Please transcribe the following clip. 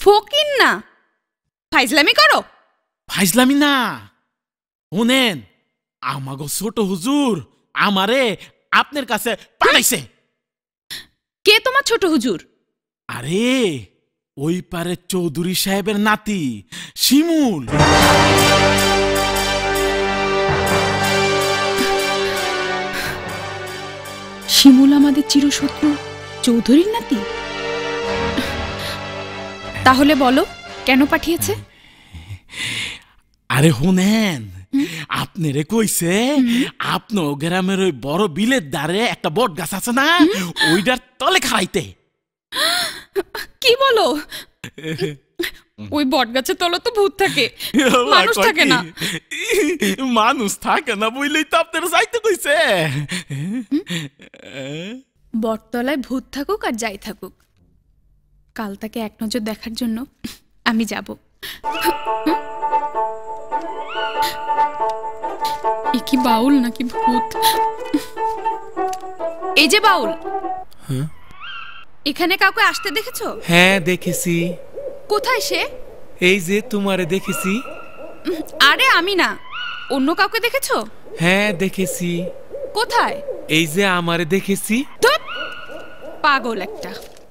ফকির না, ফাইজলামি করো। ফাইজলামি না, শুনেন, আমাগো ছোট হুজুর আমারে আপনার কাছে পাঠাইছে। কে তোমার ছোট হুজুর? আরে ওই পারে চৌধুরী সাহেবের নাতি শিমুল। শিমুল আমাদের চিরশত্রু চৌধুরীর নাতি? তাহলে বলো কেন পাঠিয়েছে? আরে শুনেন, আপনারে কইছে আপনার গ্রামের ওই বড় বিলের ধারে একটা বট গাছ আছে না, ওইটার তলে খাইতে। কি বলো? ওই বট গাছের তলে তো ভূত থাকে, মানুষ থাকে না। মানুষ থাকে না বইলেই তো আপনার যাইতে কইছে। বটতলায় ভূত থাকুক আর যাই থাকুক, কাল তাকে এক নজর দেখার জন্য আমি যাব। এ কি বাউল নাকি ভূত? এই যে বাউল, এখানে কাউকে আসতে দেখেছো? হ্যাঁ দেখেছি। কোথায় সে? এই যে তোমারে দেখেছি। আরে আমি না, অন্য কাউকে দেখেছো? হ্যাঁ দেখেছি। কোথায়? এই যে আমারে দেখেছি। পাগল একটা।